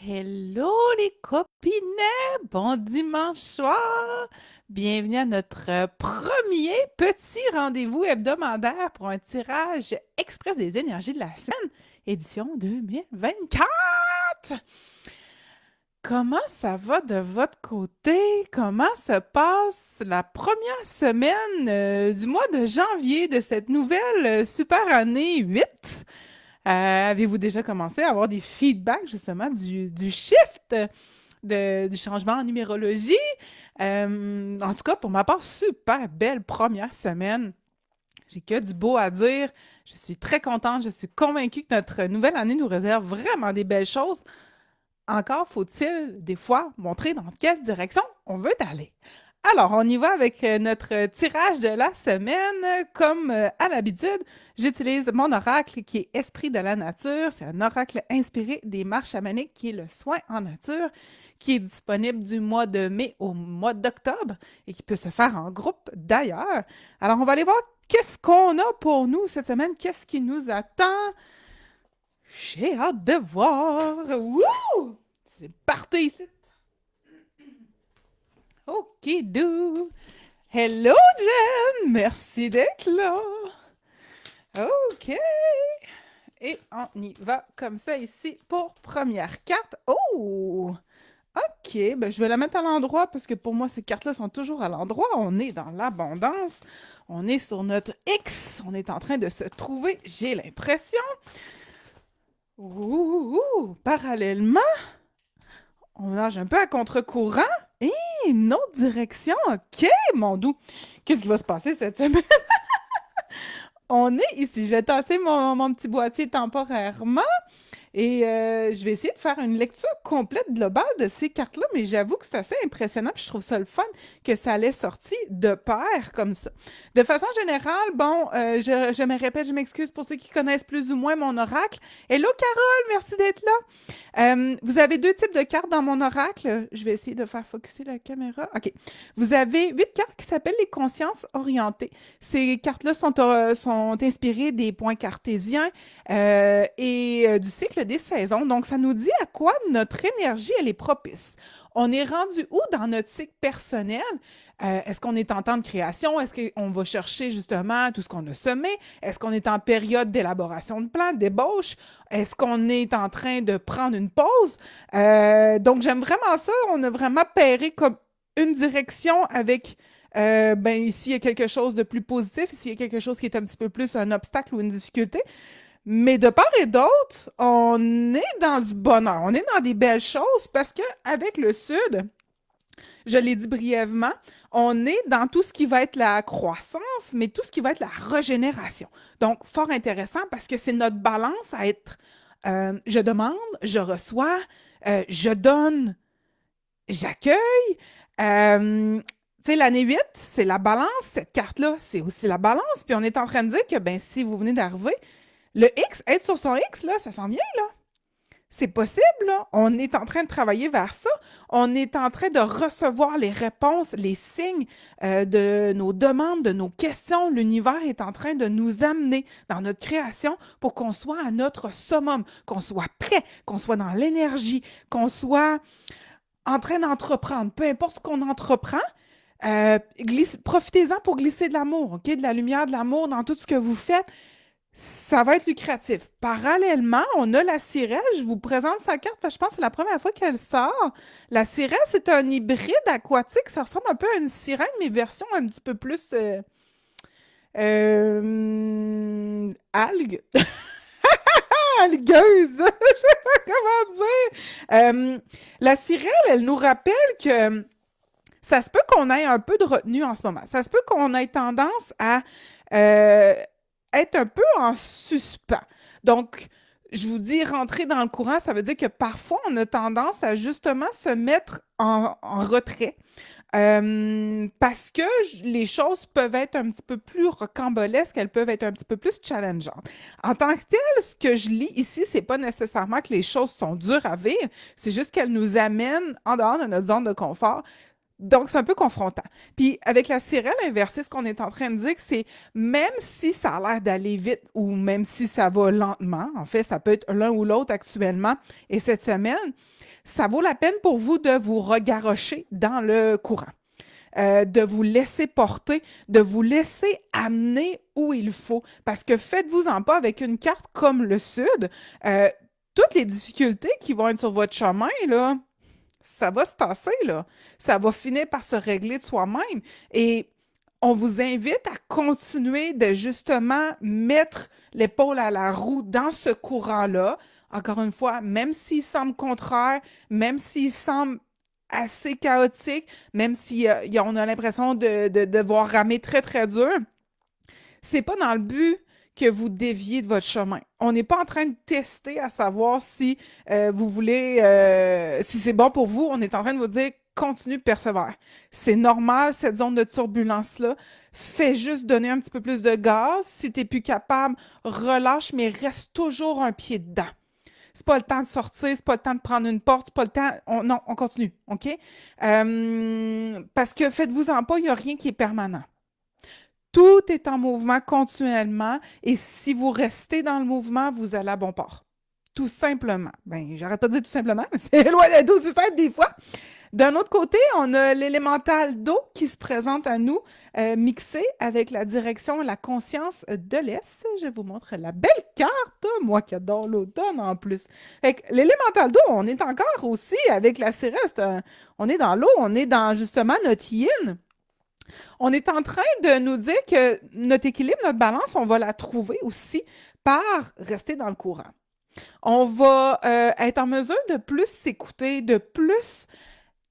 Hello les copinets, bon dimanche soir. Bienvenue à notre premier petit rendez-vous hebdomadaire pour un tirage express des énergies de la semaine, édition 2024. Comment ça va de votre côté? Comment se passe la première semaine du mois de janvier de cette nouvelle super année 8? Avez-vous déjà commencé à avoir des feedbacks justement du shift du changement en numérologie? En tout cas, pour ma part, super belle première semaine. J'ai que du beau à dire. Je suis très contente. Je suis convaincue que notre nouvelle année nous réserve vraiment des belles choses. Encore faut-il des fois montrer dans quelle direction on veut aller. Alors, on y va avec notre tirage de la semaine. Comme à l'habitude, j'utilise mon oracle qui est Esprit de la nature. C'est un oracle inspiré des marches chamaniques qui est le soin en nature, qui est disponible du mois de mai au mois d'octobre et qui peut se faire en groupe d'ailleurs. Alors, on va aller voir qu'est-ce qu'on a pour nous cette semaine, qu'est-ce qui nous attend. J'ai hâte de voir. Wouh! C'est parti ici. OK, do. Hello, Jen! Merci d'être là. OK. Et on y va comme ça ici pour première carte. Oh! OK, ben je vais la mettre à l'endroit parce que pour moi, ces cartes-là sont toujours à l'endroit. On est dans l'abondance. On est sur notre X. On est en train de se trouver, j'ai l'impression. Ouh! Parallèlement, on nage un peu à contre-courant. Et une autre direction. OK, mon doux. Qu'est-ce qui va se passer cette semaine? On est ici. Je vais tasser mon petit boîtier temporairement et je vais essayer de faire une lecture complète globale de ces cartes-là, mais j'avoue que c'est assez impressionnant, puis je trouve ça le fun que ça allait sortir de pair comme ça. De façon générale, bon, je me répète, je m'excuse pour ceux qui connaissent plus ou moins mon oracle. Hello Carole, merci d'être là. Vous avez deux types de cartes dans mon oracle. Je vais essayer de faire focuser la caméra. OK. Vous avez 8 cartes qui s'appellent les consciences orientées. Ces cartes-là sont inspirées des points cartésiens et du cycle des saisons. Donc, ça nous dit à quoi notre énergie, elle est propice. On est rendu où dans notre cycle personnel? Est-ce qu'on est en temps de création? Est-ce qu'on va chercher justement tout ce qu'on a semé? Est-ce qu'on est en période d'élaboration de plans, d'ébauche? Est-ce qu'on est en train de prendre une pause? Donc, j'aime vraiment ça. On a vraiment pairé comme une direction avec, ben ici, il y a quelque chose de plus positif. Ici, il y a quelque chose qui est un petit peu plus un obstacle ou une difficulté. Mais de part et d'autre, on est dans du bonheur. On est dans des belles choses parce qu'avec le Sud, je l'ai dit brièvement, on est dans tout ce qui va être la croissance, mais tout ce qui va être la régénération. Donc, fort intéressant parce que c'est notre balance à être je demande, je reçois, je donne, j'accueille. Tu sais, l'année 8, c'est la balance. Cette carte-là, c'est aussi la balance. Puis on est en train de dire que, ben, si vous venez d'arriver, le X, être sur son X, là, ça s'en vient, là. C'est possible, là. On est en train de travailler vers ça. On est en train de recevoir les réponses, les signes de nos demandes, de nos questions. L'univers est en train de nous amener dans notre création pour qu'on soit à notre summum, qu'on soit prêt, qu'on soit dans l'énergie, qu'on soit en train d'entreprendre. Peu importe ce qu'on entreprend, profitez-en pour glisser de l'amour, OK? De la lumière, de l'amour dans tout ce que vous faites. Ça va être lucratif. Parallèlement, on a la sirène. Je vous présente sa carte parce que je pense que c'est la première fois qu'elle sort. La sirène, c'est un hybride aquatique. Ça ressemble un peu à une sirène, mais version un petit peu plus algue. Algueuse. Je sais pas comment dire. La sirène, elle nous rappelle que ça se peut qu'on ait un peu de retenue en ce moment. Ça se peut qu'on ait tendance à euh, être un peu en suspens. Donc, je vous dis, rentrer dans le courant, ça veut dire que parfois, on a tendance à justement se mettre en retrait. Parce que les choses peuvent être un petit peu plus rocambolesques, elles peuvent être un petit peu plus challengeantes. En tant que tel, ce que je lis ici, c'est pas nécessairement que les choses sont dures à vivre, c'est juste qu'elles nous amènent en dehors de notre zone de confort Donc, c'est un peu confrontant. Puis, avec la sirène inversée, ce qu'on est en train de dire, c'est même si ça a l'air d'aller vite ou même si ça va lentement, en fait, ça peut être l'un ou l'autre actuellement et cette semaine, ça vaut la peine pour vous de vous regarrocher dans le courant, de vous laisser porter, de vous laisser amener où il faut. Parce que faites-vous-en pas avec une carte comme le Sud, euh, toutes les difficultés qui vont être sur votre chemin, là, ça va se tasser, là. Ça va finir par se régler de soi-même. Et on vous invite à continuer de justement mettre l'épaule à la roue dans ce courant-là. Encore une fois, même s'il semble contraire, même s'il semble assez chaotique, même si on a l'impression de devoir ramer très, très dur, c'est pas dans le but que vous déviez de votre chemin. On n'est pas en train de tester à savoir si vous voulez, si c'est bon pour vous. On est en train de vous dire continue, persévère. C'est normal, cette zone de turbulence-là. Fais juste donner un petit peu plus de gaz. Si tu n'es plus capable, relâche, mais reste toujours un pied dedans. C'est pas le temps de sortir, c'est pas le temps de prendre une porte, c'est pas le temps. Non, on continue, OK? Parce que faites-vous-en pas, il n'y a rien qui est permanent. Tout est en mouvement continuellement et si vous restez dans le mouvement, vous allez à bon port. Tout simplement. Ben, j'arrête pas de dire tout simplement, mais c'est loin d'être aussi simple des fois. D'un autre côté, on a l'élémental d'eau qui se présente à nous, mixé avec la direction, la conscience de l'Est. Je vous montre la belle carte, moi qui adore l'automne en plus. Fait que l'élémental d'eau, on est encore aussi avec la Céreste. On est dans l'eau, on est dans justement notre yin. On est en train de nous dire que notre équilibre, notre balance, on va la trouver aussi par rester dans le courant. On va être en mesure de plus s'écouter, de plus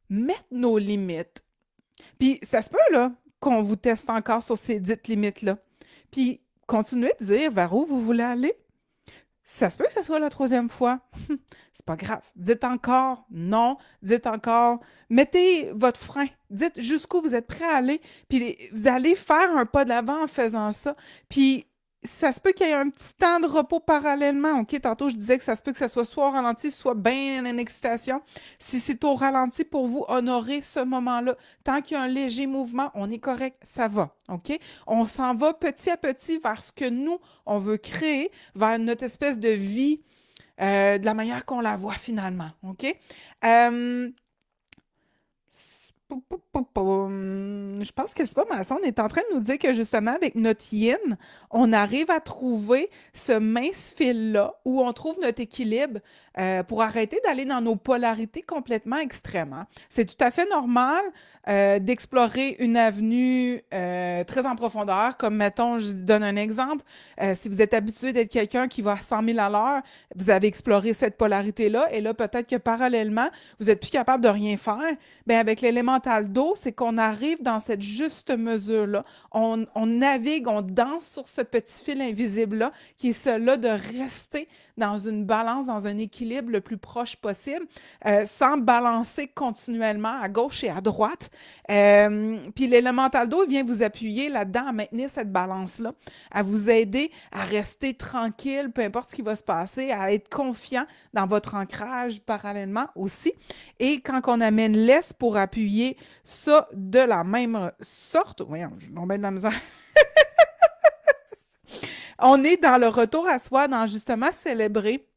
mettre nos limites. Puis ça se peut, là, qu'on vous teste encore sur ces dites limites-là. Puis continuez de dire vers où vous voulez aller. Ça se peut que ce soit la troisième fois. C'est pas grave. Dites encore non. Dites encore. Mettez votre frein. Dites jusqu'où vous êtes prêt à aller. Puis vous allez faire un pas de l'avant en faisant ça. Puis ça se peut qu'il y ait un petit temps de repos parallèlement. OK, tantôt je disais que ça se peut que ça soit au ralenti, soit bien en excitation. Si c'est au ralenti pour vous, honorez ce moment-là. Tant qu'il y a un léger mouvement, on est correct, ça va. OK? On s'en va petit à petit vers ce que nous, on veut créer, vers notre espèce de vie de la manière qu'on la voit finalement. OK? Euh, je pense que c'est pas mal ça. On est en train de nous dire que justement, avec notre yin, on arrive à trouver ce mince fil-là où on trouve notre équilibre pour arrêter d'aller dans nos polarités complètement extrêmes, hein. C'est tout à fait normal d'explorer une avenue très en profondeur, comme mettons, je donne un exemple. Si vous êtes habitué d'être quelqu'un qui va à 100 000 à l'heure, vous avez exploré cette polarité-là, et là, peut-être que parallèlement, vous n'êtes plus capable de rien faire. Bien, avec l'élémental d'eau, c'est qu'on arrive dans cette juste mesure-là. On navigue, on danse sur ce petit fil invisible-là, qui est celui-là de rester dans une balance, dans un équilibre le plus proche possible, sans balancer continuellement à gauche et à droite. Puis l'élémental d'eau vient vous appuyer là-dedans à maintenir cette balance-là, à vous aider à rester tranquille, peu importe ce qui va se passer, à être confiant dans votre ancrage parallèlement aussi. Et quand on amène l'Est pour appuyer ça de la même sorte, voyons, je vais mettre de la misère. On est dans le retour à soi, dans justement célébrer,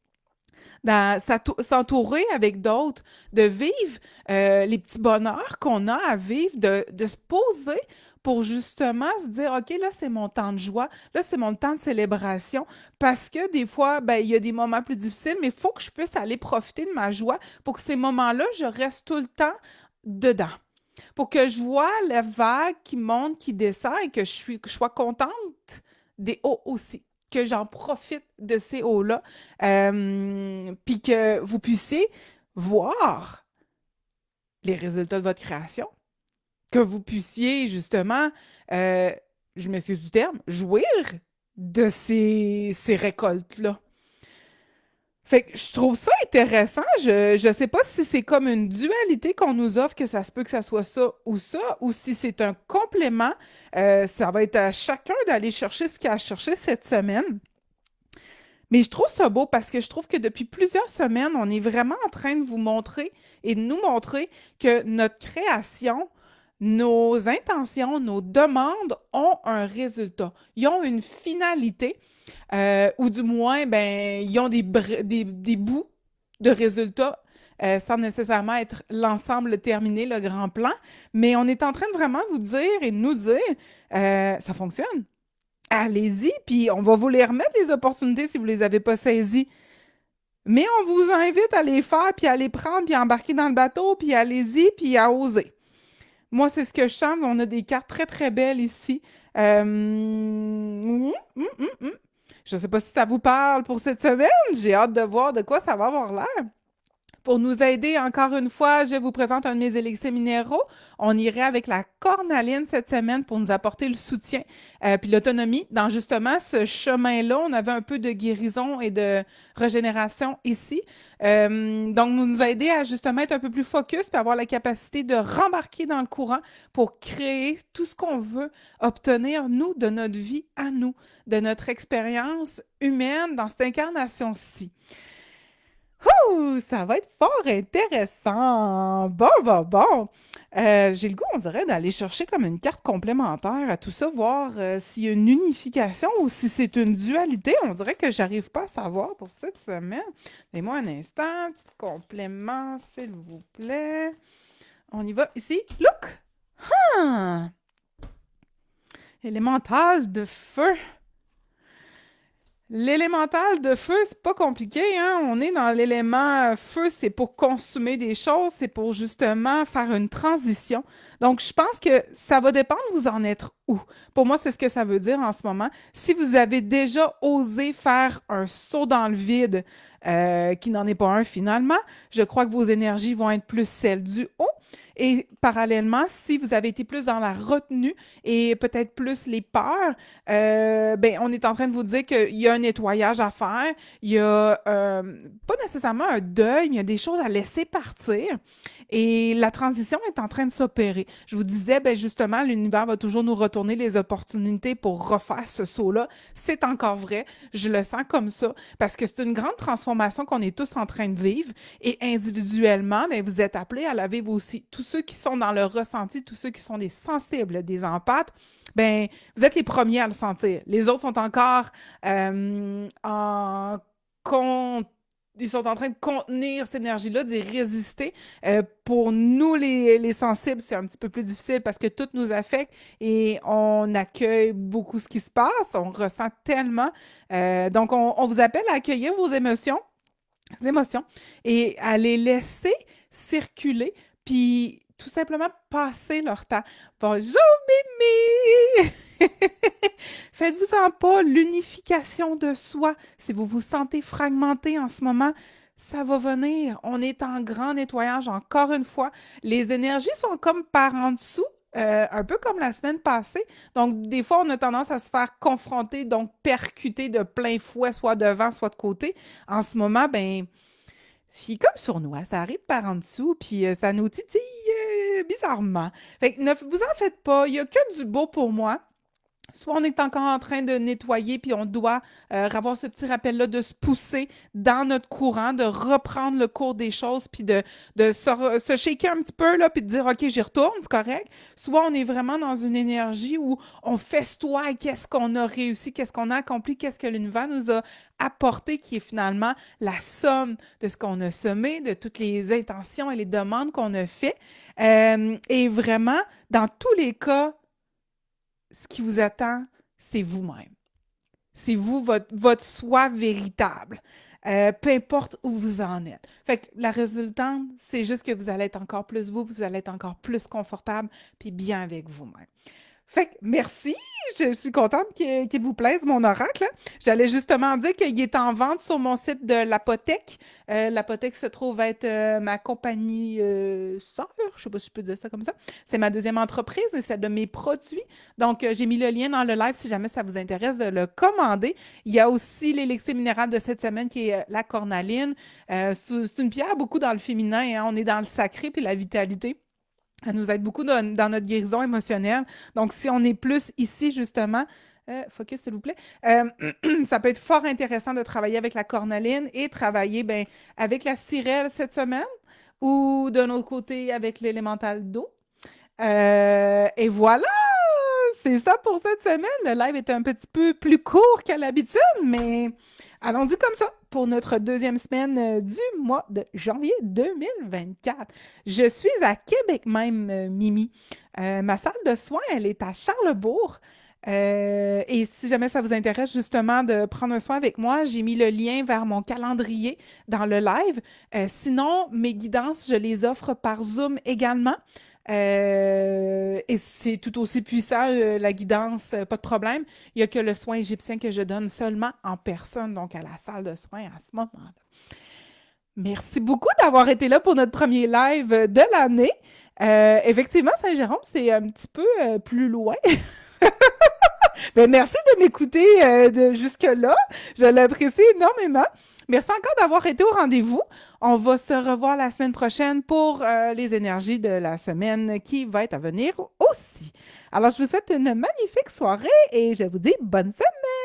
dans s'entourer avec d'autres, de vivre les petits bonheurs qu'on a à vivre, de se poser pour justement se dire, OK, là, c'est mon temps de joie, là, c'est mon temps de célébration, parce que des fois, ben, il y a des moments plus difficiles, mais il faut que je puisse aller profiter de ma joie pour que ces moments-là, je reste tout le temps dedans. Pour que je vois la vague qui monte, qui descend et que je sois contente des hauts aussi, que j'en profite de ces hauts-là, puis que vous puissiez voir les résultats de votre création, que vous puissiez justement, euh, je m'excuse du terme, jouir de ces récoltes-là. Fait que je trouve ça intéressant. Je ne sais pas si c'est comme une dualité qu'on nous offre, que ça se peut que ça soit ça, ou si c'est un complément. Ça va être à chacun d'aller chercher ce qu'il a à chercher cette semaine. Mais je trouve ça beau parce que je trouve que depuis plusieurs semaines, on est vraiment en train de vous montrer et de nous montrer que notre création, nos intentions, nos demandes ont un résultat. Ils ont une finalité, ou du moins, ben, ils ont des bouts de résultats sans nécessairement être l'ensemble terminé, le grand plan. Mais on est en train de vraiment vous dire et de nous dire, ça fonctionne. Allez-y, puis on va vous les remettre, les opportunités, si vous ne les avez pas saisies. Mais on vous invite à les faire, puis à les prendre, puis à embarquer dans le bateau, puis allez-y, puis à oser. Moi, c'est ce que je sens. On a des cartes très, très belles ici. Je ne sais pas si ça vous parle pour cette semaine. J'ai hâte de voir de quoi ça va avoir l'air. Pour nous aider, encore une fois, je vous présente un de mes élixirs minéraux. On irait avec la cornaline cette semaine pour nous apporter le soutien puis l'autonomie. Dans justement ce chemin-là, on avait un peu de guérison et de régénération ici. Donc, nous aider à justement être un peu plus focus puis avoir la capacité de rembarquer dans le courant pour créer tout ce qu'on veut obtenir, nous, de notre vie à nous, de notre expérience humaine dans cette incarnation-ci. Ouh, ça va être fort intéressant. Bon. J'ai le goût, on dirait, d'aller chercher comme une carte complémentaire à tout ça, voir s'il y a une unification ou si c'est une dualité. On dirait que j'arrive pas à savoir pour cette semaine. Donnez-moi un instant, petit complément, s'il vous plaît. On y va ici. Look! Ah! Élémental de feu. L'élémental de feu, c'est pas compliqué, hein? On est dans l'élément feu, c'est pour consommer des choses, c'est pour justement faire une transition. Donc, je pense que ça va dépendre, vous en êtes où. Pour moi, c'est ce que ça veut dire en ce moment. Si vous avez déjà osé faire un saut dans le vide, qui n'en est pas un finalement, je crois que vos énergies vont être plus celles du haut. Et parallèlement, si vous avez été plus dans la retenue et peut-être plus les peurs, ben, on est en train de vous dire qu'il y a un nettoyage à faire, il y a pas nécessairement un deuil, mais il y a des choses à laisser partir. Et la transition est en train de s'opérer. Je vous disais, ben justement, l'univers va toujours nous retourner les opportunités pour refaire ce saut-là. C'est encore vrai. Je le sens comme ça parce que c'est une grande transformation qu'on est tous en train de vivre. Et individuellement, ben, vous êtes appelés à la vivre aussi. Tous ceux qui sont dans le ressenti, tous ceux qui sont des sensibles, des empathes, ben, vous êtes les premiers à le sentir. Les autres sont encore en con- ils sont en train de contenir cette énergie-là, d'y résister. Pour nous, les sensibles, c'est un petit peu plus difficile parce que tout nous affecte et on accueille beaucoup ce qui se passe. On ressent tellement. Donc, on vous appelle à accueillir vos émotions et à les laisser circuler, puis tout simplement passer leur temps. Bonjour, Mimi! Faites-vous-en pas, l'unification de soi. Si vous vous sentez fragmenté en ce moment, ça va venir. On est en grand nettoyage encore une fois. Les énergies sont comme par en dessous. Un peu comme la semaine passée. Donc, des fois, on a tendance à se faire confronter, donc percuter de plein fouet, soit devant, soit de côté. En ce moment, ben, c'est comme sournois, ça arrive par en dessous, puis ça nous titille bizarrement. Fait que ne vous en faites pas, il n'y a que du beau pour moi. Soit on est encore en train de nettoyer, puis on doit avoir ce petit rappel-là de se pousser dans notre courant, de reprendre le cours des choses, puis de se shaker un petit peu, là, puis de dire, OK, j'y retourne, c'est correct. Soit on est vraiment dans une énergie où on festoie qu'est-ce qu'on a réussi, qu'est-ce qu'on a accompli, qu'est-ce que l'univers nous a apporté, qui est finalement la somme de ce qu'on a semé, de toutes les intentions et les demandes qu'on a fait. Et vraiment, dans tous les cas, ce qui vous attend, c'est vous-même. C'est vous, votre soi véritable. Peu importe où vous en êtes. Fait que la résultante, c'est juste que vous allez être encore plus vous allez être encore plus confortable, puis bien avec vous-même. Fait que merci, je suis contente qu'il vous plaise mon oracle. J'allais justement dire qu'il est en vente sur mon site de l'Apothèque. L'Apothèque se trouve être ma compagnie sœur, je sais pas si je peux dire ça comme ça. C'est ma deuxième entreprise et celle de mes produits. Donc, j'ai mis le lien dans le live si jamais ça vous intéresse de le commander. Il y a aussi l'élixir minéral de cette semaine qui est la cornaline. C'est une pierre beaucoup dans le féminin, hein. On est dans le sacré puis la vitalité. Elle nous aide beaucoup dans notre guérison émotionnelle. Donc, si on est plus ici, justement, focus, s'il vous plaît, ça peut être fort intéressant de travailler avec la cornaline et travailler ben, avec la sirène cette semaine ou d'un autre côté avec l'élémental d'eau. Et voilà, c'est ça pour cette semaine. Le live est un petit peu plus court qu'à l'habitude, mais allons-y comme ça pour notre deuxième semaine du mois de janvier 2024. Je suis à Québec même, Mimi. Ma salle de soins, elle est à Charlebourg. Et si jamais ça vous intéresse justement de prendre un soin avec moi, j'ai mis le lien vers mon calendrier dans le live. Sinon, mes guidances, je les offre par Zoom également. Et c'est tout aussi puissant, la guidance, pas de problème. Il n'y a que le soin égyptien que je donne seulement en personne, donc à la salle de soins à ce moment-là. Merci beaucoup d'avoir été là pour notre premier live de l'année. Effectivement, Saint-Jérôme, c'est un petit peu plus loin. Ben, merci de m'écouter jusque-là. Je l'apprécie énormément. Merci encore d'avoir été au rendez-vous. On va se revoir la semaine prochaine pour les énergies de la semaine qui va être à venir aussi. Alors, je vous souhaite une magnifique soirée et je vous dis bonne semaine.